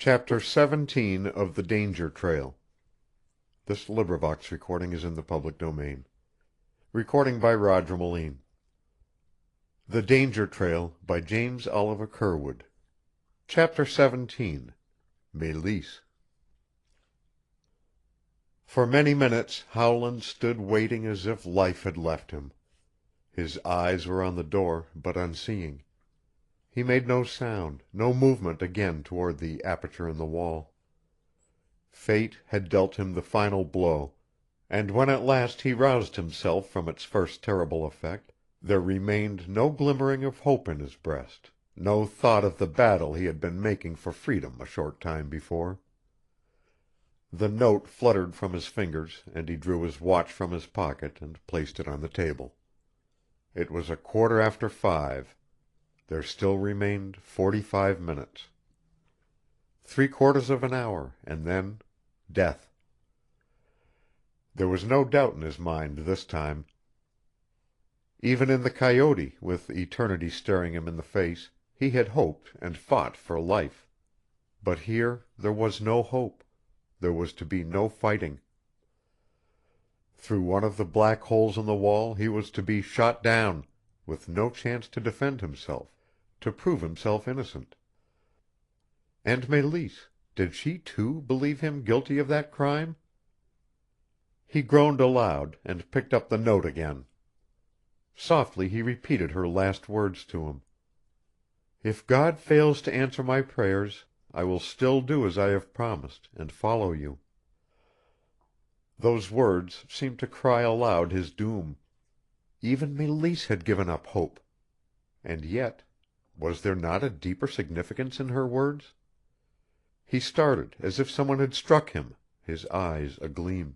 Chapter 17 of The Danger Trail. This recording is in the public domain. Recording by Roger Melisse. The Danger Trail by James Oliver Curwood. Chapter 17. Melisse. For many minutes Howland stood waiting as if life had left him. His eyes were on the door, but unseeing. He made no sound, no movement again toward the aperture in the wall. Fate had dealt him the final blow, and when at last he roused himself from its first terrible effect, there remained no glimmering of hope in his breast, no thought of the battle he had been making for freedom a short time before. The note fluttered from his fingers, and he drew his watch from his pocket and placed it on the table. It was 5:15. There still remained 45 minutes. 3/4 of an hour, and then death. There was no doubt in his mind this time. Even in the coyote, with eternity staring him in the face, he had hoped and fought for life. But here there was no hope. There was to be no fighting. Through one of the black holes in the wall he was to be shot down, with no chance to defend himself, to prove himself innocent. And Melisse, did she too believe him guilty of that crime? He groaned aloud, and picked up the note again. Softly he repeated her last words to him. "If God fails to answer my prayers, I will still do as I have promised, and follow you." Those words seemed to cry aloud his doom. Even Melisse had given up hope. And yet, was there not a deeper significance in her words? He started as if someone had struck him, his eyes agleam.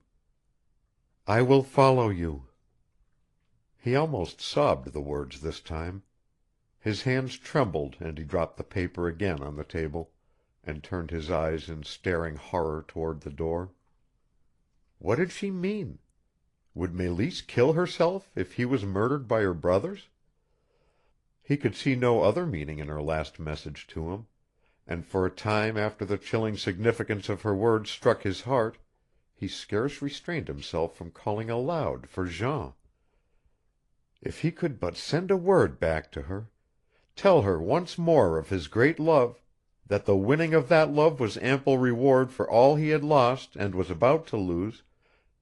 "I will follow you." He almost sobbed the words this time. His hands trembled and he dropped the paper again on the table, and turned his eyes in staring horror toward the door. What did she mean? Would Melisse kill herself if he was murdered by her brothers? He could see no other meaning in her last message to him, and for a time after the chilling significance of her words struck his heart, he scarce restrained himself from calling aloud for Jean. If he could but send a word back to her, tell her once more of his great love, that the winning of that love was ample reward for all he had lost and was about to lose,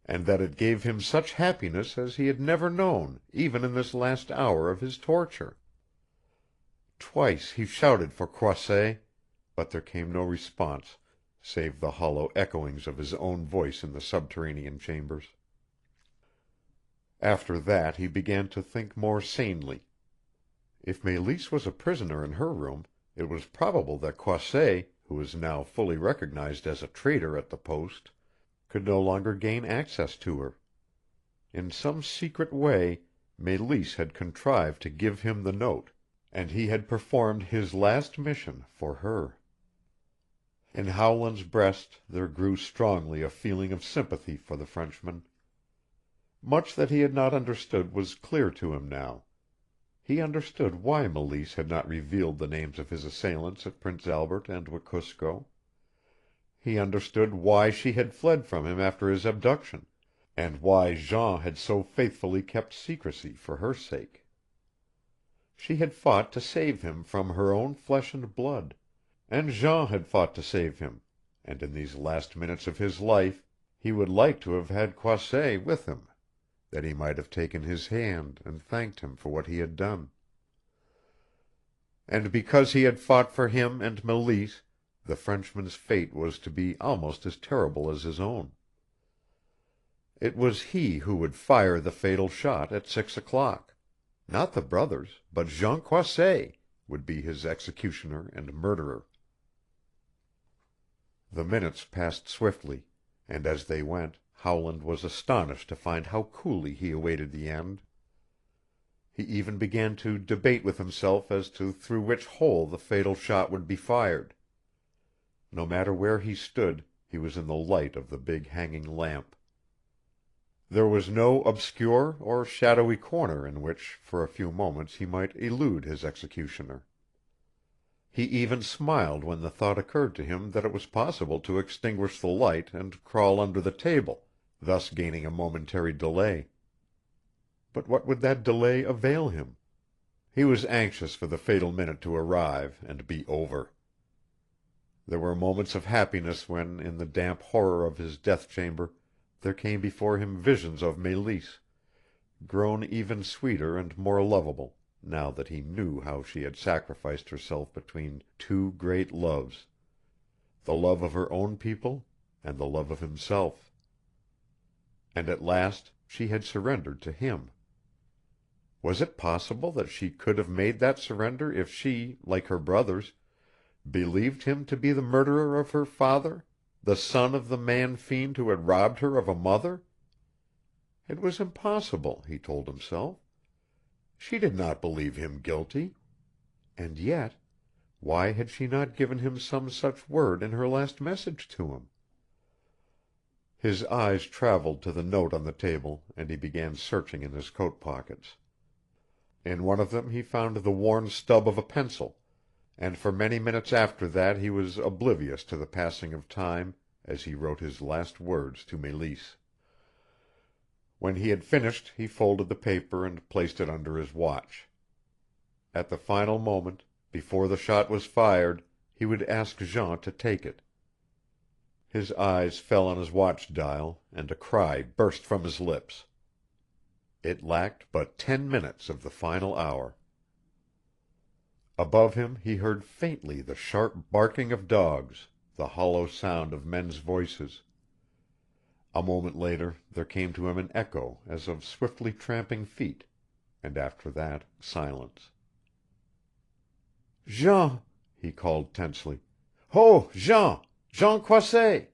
and that it gave him such happiness as he had never known even in this last hour of his torture. Twice he shouted for Croisset, but there came no response save the hollow echoings of his own voice in the subterranean chambers. After that he began to think more sanely. If Melisse was a prisoner in her room, it was probable that Croisset, who was now fully recognized as a traitor at the post, could no longer gain access to her. In some secret way Melisse had contrived to give him the note, and he had performed his last mission for her. In Howland's breast there grew strongly a feeling of sympathy for the Frenchman. Much that he had not understood was clear to him now. He understood why Melisse had not revealed the names of his assailants at Prince Albert and Wekusko. He understood why she had fled from him after his abduction, and why Jean had so faithfully kept secrecy for her sake. She had fought to save him from her own flesh and blood, and Jean had fought to save him, and in these last minutes of his life he would like to have had Croisset with him, that he might have taken his hand and thanked him for what he had done. And because he had fought for him and Melisse, the Frenchman's fate was to be almost as terrible as his own. It was he who would fire the fatal shot at 6 o'clock. Not the brothers, but Jean Croisset would be his executioner and murderer. The minutes passed swiftly, and as they went Howland was astonished to find how coolly he awaited the end. He even began to debate with himself as to through which hole the fatal shot would be fired. No matter where he stood, he was in the light of the big hanging lamp. There was no obscure or shadowy corner in which for a few moments he might elude his executioner. He even smiled when the thought occurred to him that it was possible to extinguish the light and crawl under the table, thus gaining a momentary delay. But what would that delay avail him? He was anxious for the fatal minute to arrive and be over. There were moments of happiness when, in the damp horror of his death chamber, there came before him visions of Melisse, grown even sweeter and more lovable, now that he knew how she had sacrificed herself between two great loves, the love of her own people and the love of himself. And at last she had surrendered to him. Was it possible that she could have made that surrender if she, like her brothers, believed him to be the murderer of her father, the son of the man-fiend who had robbed her of a mother? It was impossible, he told himself. She did not believe him guilty. And yet, why had she not given him some such word in her last message to him? His eyes traveled to the note on the table, and he began searching in his coat pockets. In one of them he found the worn stub of a pencil, and for many minutes after that he was oblivious to the passing of time as he wrote his last words to Melisse. When he had finished he folded the paper and placed it under his watch. At the final moment, before the shot was fired, he would ask Jean to take it. His eyes fell on his watch dial, and a cry burst from his lips. It lacked but 10 minutes of the final hour. Above him he heard faintly the sharp barking of dogs, the hollow sound of men's voices. A moment later there came to him an echo as of swiftly tramping feet, and after that silence. "Jean!" he called tensely. "Ho, Jean! Jean Croisset!"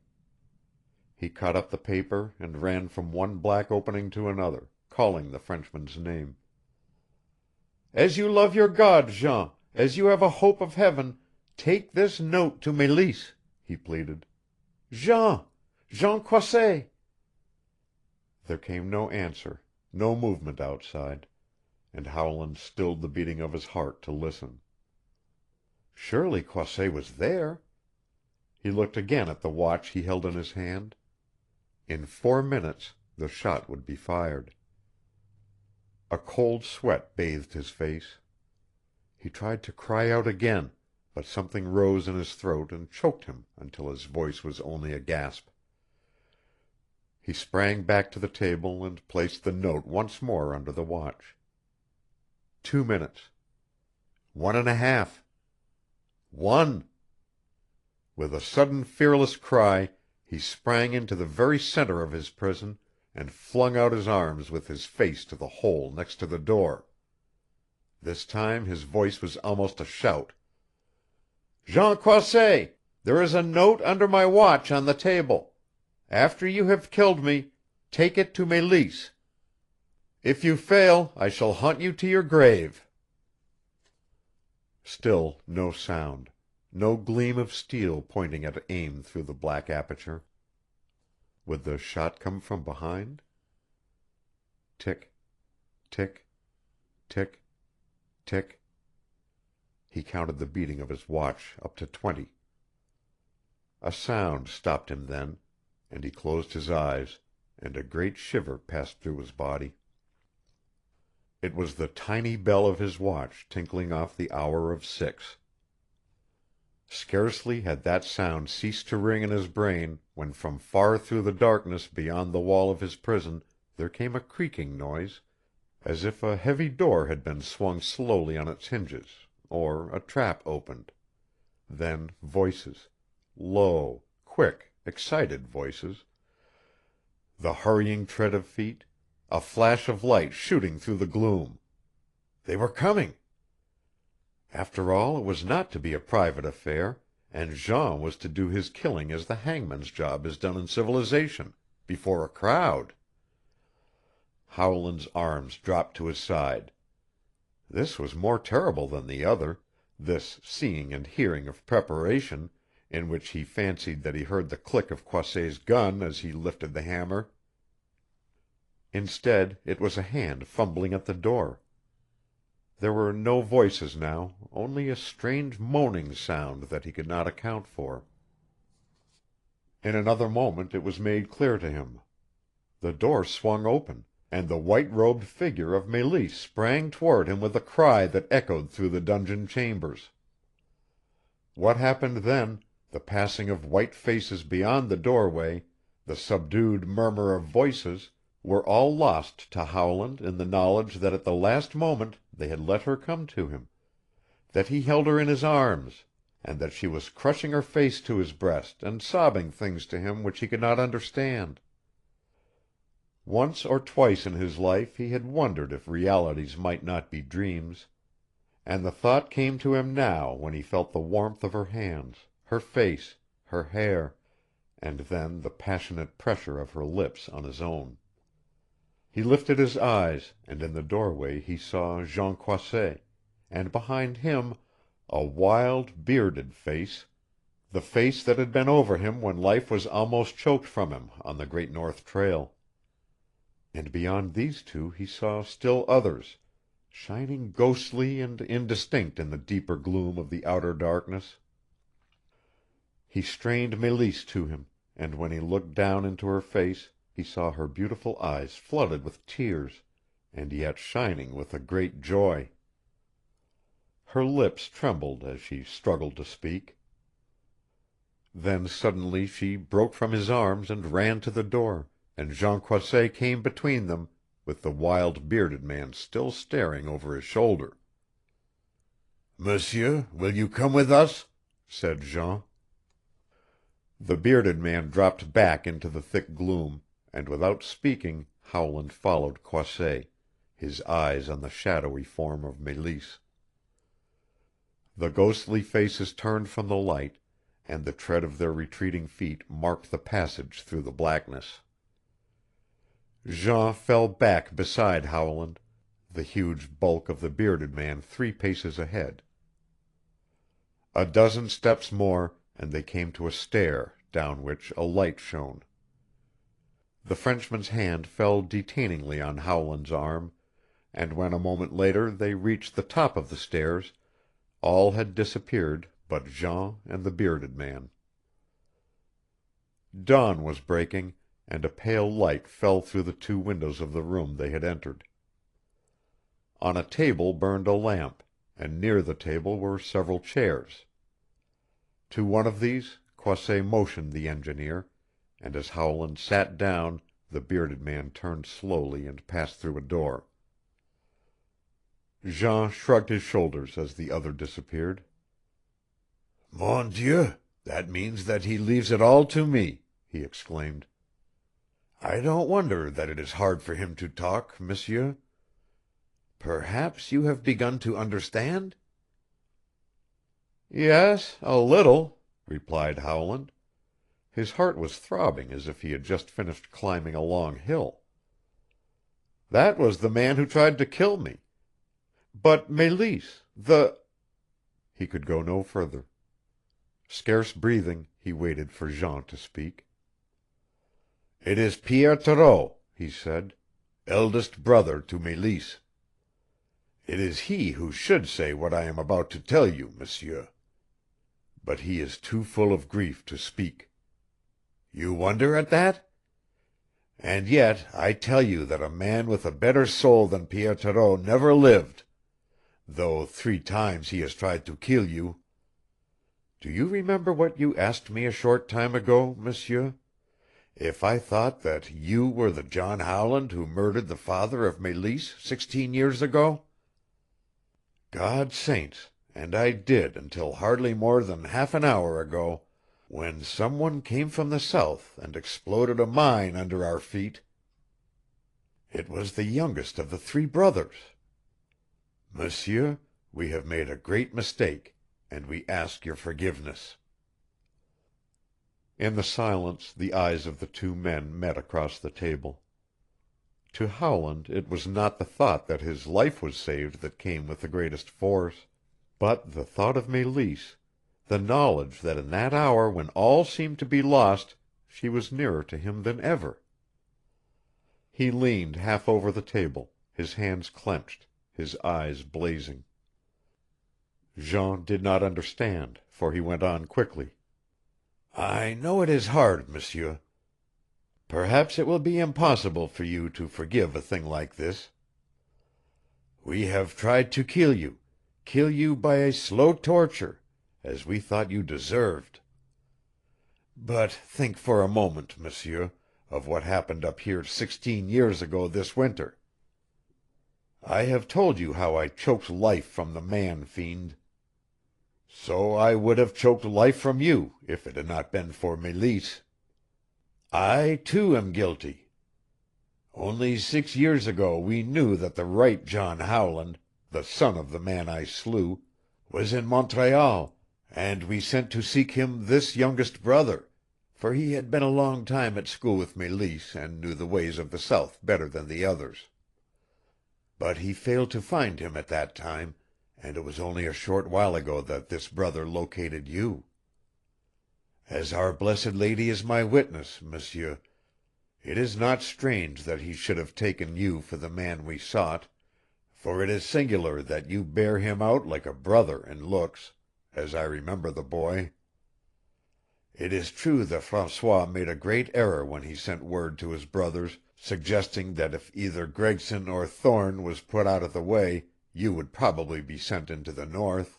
He caught up the paper and ran from one black opening to another, calling the Frenchman's name. "As you love your God, Jean, as you have a hope of heaven, take this note to Melisse," he pleaded. "Jean! Jean Croisset!" There came no answer, no movement outside, and Howland stilled the beating of his heart to listen. Surely Croisset was there. He looked again at the watch he held in his hand. In 4 minutes the shot would be fired. A cold sweat bathed his face. He tried to cry out again, but something rose in his throat and choked him until his voice was only a gasp. He sprang back to the table and placed the note once more under the watch. 2 minutes. 1.5. 1. With a sudden fearless cry he sprang into the very center of his prison and flung out his arms with his face to the hole next to the door. This time his voice was almost a shout. "Jean Croisset, there is a note under my watch on the table. After you have killed me, take it to Melisse. If you fail, I shall hunt you to your grave." Still no sound, no gleam of steel pointing at aim through the black aperture. Would the shot come from behind? Tick, tick, tick, tick. He counted the beating of his watch up to 20. A sound stopped him then, and he closed his eyes, and a great shiver passed through his body. It was the tiny bell of his watch tinkling off the hour of 6. Scarcely had that sound ceased to ring in his brain when from far through the darkness beyond the wall of his prison there came a creaking noise, as if a heavy door had been swung slowly on its hinges, or a trap opened. Then voices, low, quick, excited voices. The hurrying tread of feet, a flash of light shooting through the gloom. They were coming! After all, it was not to be a private affair, and Jean was to do his killing as the hangman's job is done in civilization, before a crowd. Howland's arms dropped to his side. This was more terrible than the other, this seeing and hearing of preparation, in which he fancied that he heard the click of Croisset's gun as he lifted the hammer. Instead, it was a hand fumbling at the door. There were no voices now, only a strange moaning sound that he could not account for. In another moment it was made clear to him. The door swung open, and the white-robed figure of Melisse sprang toward him with a cry that echoed through the dungeon chambers. What happened then, the passing of white faces beyond the doorway, the subdued murmur of voices, were all lost to Howland in the knowledge that at the last moment they had let her come to him, that he held her in his arms, and that she was crushing her face to his breast and sobbing things to him which he could not understand. Once or twice in his life he had wondered if realities might not be dreams, and the thought came to him now when he felt the warmth of her hands, her face, her hair, and then the passionate pressure of her lips on his own. He lifted his eyes, and in the doorway he saw Jean Croisset, and behind him a wild, bearded face, the face that had been over him when life was almost choked from him on the Great North Trail. And beyond these two he saw still others, shining ghostly and indistinct in the deeper gloom of the outer darkness. He strained Melisse to him, and when he looked down into her face he saw her beautiful eyes flooded with tears, and yet shining with a great joy. Her lips trembled as she struggled to speak. Then suddenly she broke from his arms and ran to the door, and Jean Croisset came between them, with the wild bearded man still staring over his shoulder. "Monsieur, will you come with us?" said Jean. The bearded man dropped back into the thick gloom, and without speaking Howland followed Croisset, his eyes on the shadowy form of Melisse. The ghostly faces turned from the light, and the tread of their retreating feet marked the passage through the blackness. Jean fell back beside Howland, the huge bulk of the bearded man 3 paces ahead. A dozen steps more, and they came to a stair down which a light shone. The Frenchman's hand fell detainingly on Howland's arm, and when a moment later they reached the top of the stairs all had disappeared but Jean and the bearded man. Dawn was breaking, and a pale light fell through the 2 windows of the room they had entered. On a table burned a lamp, and near the table were several chairs. To one of these Croisset motioned the engineer, and as Howland sat down the bearded man turned slowly and passed through a door. Jean shrugged his shoulders as the other disappeared. "Mon Dieu, that means that he leaves it all to me," he exclaimed. "I don't wonder that it is hard for him to talk, monsieur. Perhaps you have begun to understand?" "Yes, a little," replied Howland. His heart was throbbing as if he had just finished climbing a long hill. "That was the man who tried to kill me. But Mélisse, the—" He could go no further. Scarce breathing, he waited for Jean to speak. "It is Pierre Thoreau," he said, "eldest brother to Mélisse. It is he who should say what I am about to tell you, monsieur. But he is too full of grief to speak. You wonder at that? And yet I tell you that a man with a better soul than Pierre Thoreau never lived, though 3 times he has tried to kill you. Do you remember what you asked me a short time ago, monsieur? If I thought that you were the John Howland who murdered the father of Mélisse 16 years ago? God saints, and I did until hardly more than half an hour ago, when some one came from the south and exploded a mine under our feet. It was the youngest of the 3 brothers. Monsieur, we have made a great mistake, and we ask your forgiveness." In the silence the eyes of the 2 men met across the table. To Howland it was not the thought that his life was saved that came with the greatest force, but the thought of Mélisse, the knowledge that in that hour when all seemed to be lost she was nearer to him than ever. He leaned half over the table, his hands clenched, his eyes blazing. Jean did not understand, for he went on quickly. "I know it is hard, M'sieur. Perhaps it will be impossible for you to forgive a thing like this. We have tried to kill you by a slow torture, as we thought you deserved. But think for a moment, M'sieur, of what happened up here 16 years ago this winter. I have told you how I choked life from the man fiend. So I would have choked life from you if it had not been for Melisse. I, too, am guilty. Only 6 years ago we knew that the right John Howland, the son of the man I slew, was in Montreal, and we sent to seek him this youngest brother, for he had been a long time at school with Melisse and knew the ways of the South better than the others. But he failed to find him at that time, and it was only a short while ago that this brother located you. As our Blessed Lady is my witness, M'sieur, it is not strange that he should have taken you for the man we sought, for it is singular that you bear him out like a brother in looks, as I remember the boy. It is true that Francois made a great error when he sent word to his brothers suggesting that if either Gregson or Thorne was put out of the way you would probably be sent into the North.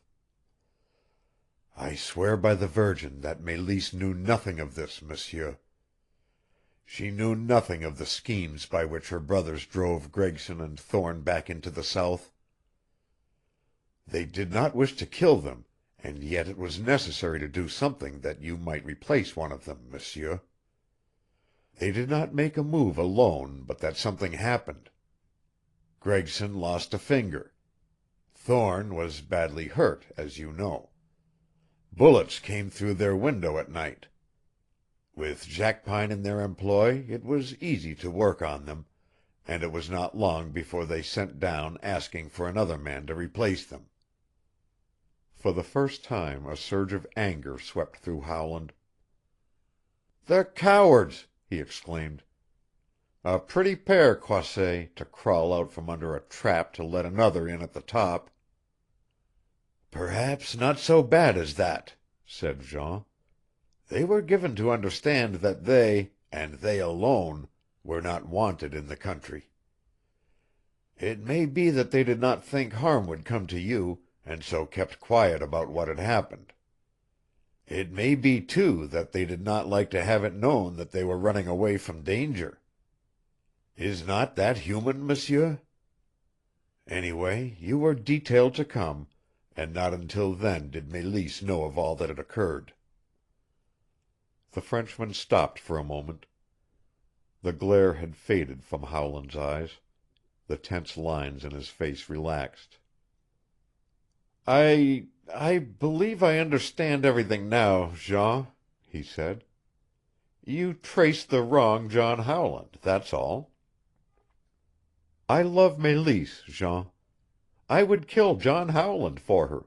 I swear by the Virgin that Mélisse knew nothing of this, M'sieur. She knew nothing of the schemes by which her brothers drove Gregson and Thorne back into the South. They did not wish to kill them, and yet it was necessary to do something that you might replace one of them, M'sieur. They did not make a move alone, but that something happened. Gregson lost a finger. Thorne was badly hurt, as you know. Bullets came through their window at night. With Jackpine in their employ it was easy to work on them, and it was not long before they sent down asking for another man to replace them." For the first time a surge of anger swept through Howland. "The cowards!" he exclaimed. "A pretty pair, Croisset, to crawl out from under a trap to let another in at the top." "Perhaps not so bad as that," said Jean. "They were given to understand that they, and they alone, were not wanted in the country. It may be that they did not think harm would come to you, and so kept quiet about what had happened. It may be, too, that they did not like to have it known that they were running away from danger. Is not that human, M'sieur? Anyway, you were detailed to come, and not until then did Mélisse know of all that had occurred." The Frenchman stopped for a moment. The glare had faded from Howland's eyes. The tense lines in his face relaxed. I believe I understand everything now, Jean," he said. "You traced the wrong John Howland, that's all." "I love Mélisse, Jean. I would kill John Howland for her.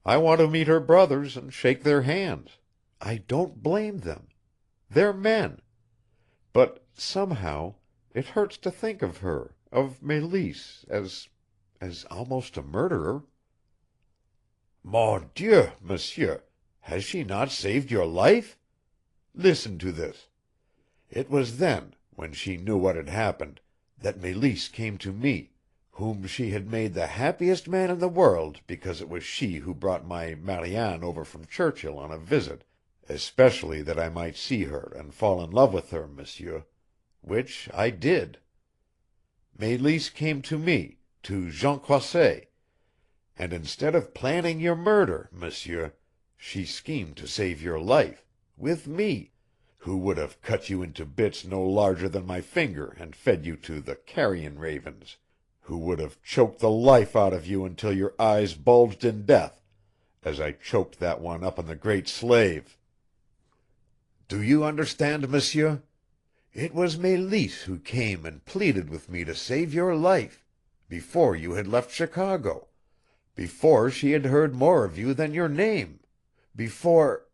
I want to meet her brothers and shake their hands. I don't blame them. They're men. But somehow it hurts to think of her, of Mélisse, as almost a murderer." "Mon Dieu, Monsieur, has she not saved your life? Listen to this. It was then, when she knew what had happened, that Mélisse came to me, whom she had made the happiest man in the world because it was she who brought my Mariane over from Churchill on a visit, especially that I might see her and fall in love with her, Monsieur, which I did. Mélisse came to me, to Jean Croisset, and instead of planning your murder, Monsieur, she schemed to save your life, with me, who would have cut you into bits no larger than my finger and fed you to the carrion ravens, who would have choked the life out of you until your eyes bulged in death, as I choked that one up in the Great Slave. Do you understand, Monsieur? It was Mélisse who came and pleaded with me to save your life, before you had left Chicago, before she had heard more of you than your name, before—"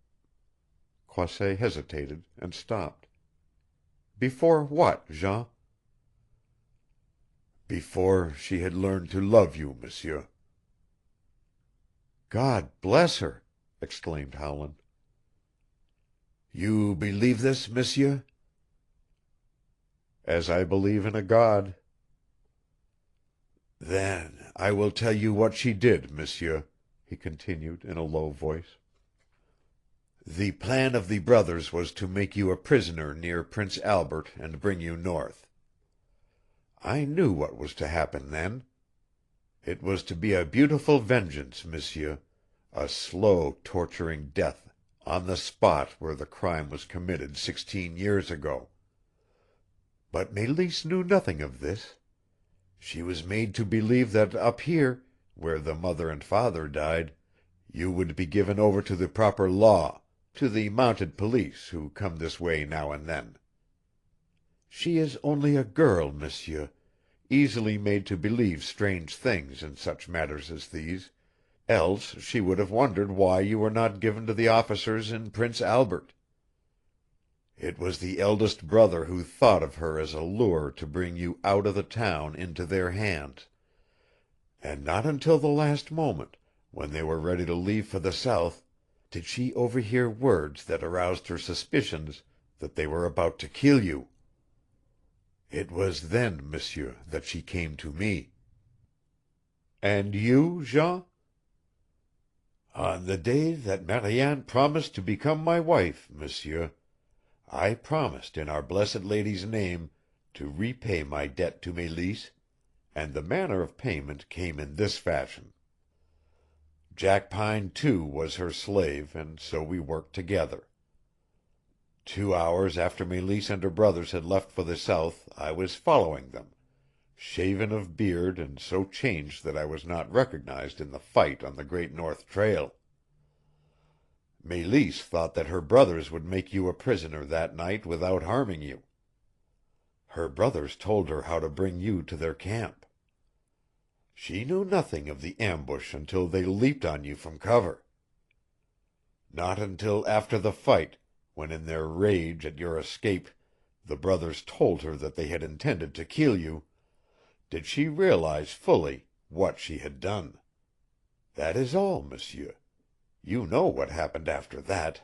Croisset hesitated and stopped. "Before what, Jean?" Before she had learned to love you, monsieur." "God bless her!" exclaimed Howland. "You believe this, monsieur?" "As I believe in a God." "Then I will tell you what she did, monsieur," he continued in a low voice. "The plan of the brothers was to make you a prisoner near Prince Albert and bring you north. I knew what was to happen then. It was to be a beautiful vengeance, monsieur, a slow, torturing death on the spot where the crime was committed 16 years ago. But Mélisse knew nothing of this. She was made to believe that up here, where the mother and father died, you would be given over to the proper law, to the mounted police who come this way now and then. She is only a girl, monsieur, easily made to believe strange things in such matters as these, else she would have wondered why you were not given to the officers in Prince Albert. It was the eldest brother who thought of her as a lure to bring you out of the town into their hands, and not until the last moment, when they were ready to leave for the south, did she overhear words that aroused her suspicions that they were about to kill you. It was then, monsieur, that she came to me." "And you, Jean?" "On the day that Mariane promised to become my wife, monsieur, I promised in Our Blessed Lady's name to repay my debt to Mélisse, and the manner of payment came in this fashion. Jackpine, too, was her slave, and so we worked together. 2 hours after Mélisse and her brothers had left for the south I was following them, shaven of beard and so changed that I was not recognized in the fight on the Great North Trail. Mélisse thought that her brothers would make you a prisoner that night without harming you. Her brothers told her how to bring you to their camp. She knew nothing of the ambush until they leaped on you from cover. Not until after the fight, when in their rage at your escape the brothers told her that they had intended to kill you, did she realize fully what she had done. That is all, monsieur. You know what happened after that.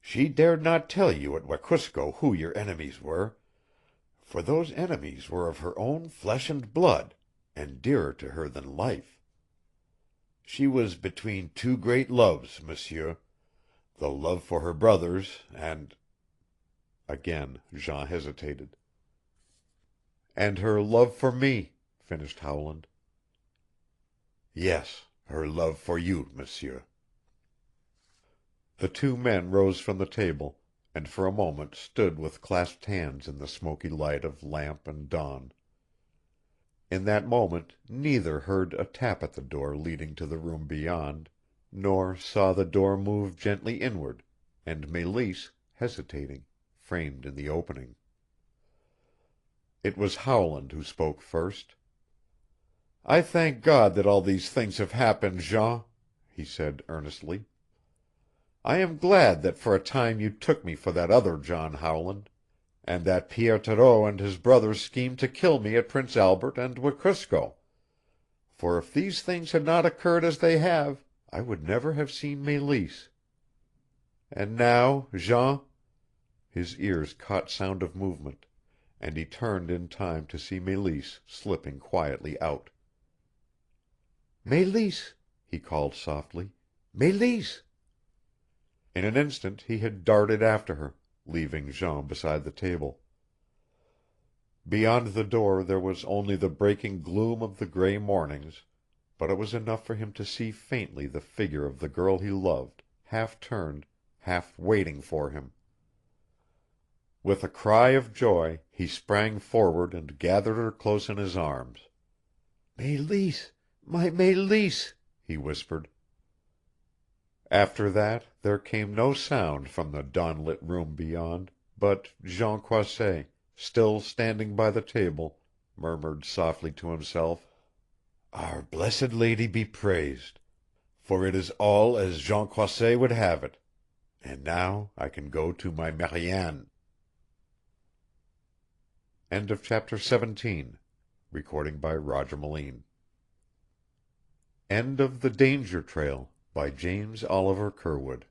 She dared not tell you at Wekusko who your enemies were, for those enemies were of her own flesh and blood, and dearer to her than life. She was between two great loves, monsieur, the love for her brothers and—" Again Jean hesitated. "And her love for me," finished Howland. "Yes, her love for you, monsieur." The two men rose from the table, and for a moment stood with clasped hands in the smoky light of lamp and dawn. In that moment neither heard a tap at the door leading to the room beyond, nor saw the door move gently inward, and Mélisse, hesitating, framed in the opening. It was Howland who spoke first. "I thank God that all these things have happened, Jean," he said earnestly. "I am glad that for a time you took me for that other John Howland, and that Pierre Thoreau and his brothers schemed to kill me at Prince Albert and Wekusko, for if these things had not occurred as they have I would never have seen Mélisse. And now, Jean—" His ears caught sound of movement, and he turned in time to see Mélisse slipping quietly out. "Mélisse!" he called softly. "Mélisse!" In an instant he had darted after her, leaving Jean beside the table. Beyond the door there was only the breaking gloom of the gray mornings, but it was enough for him to see faintly the figure of the girl he loved, half turned, half waiting for him. With a cry of joy he sprang forward and gathered her close in his arms. "Mélisse, my Mélisse!" he whispered. After that there came no sound from the dawn-lit room beyond, but Jean Croisset, still standing by the table, murmured softly to himself, "Our Blessed Lady be praised, for it is all as Jean Croisset would have it, and now I can go to my Mariane." Chapter 18 End of The Danger Trail, by James Oliver Curwood.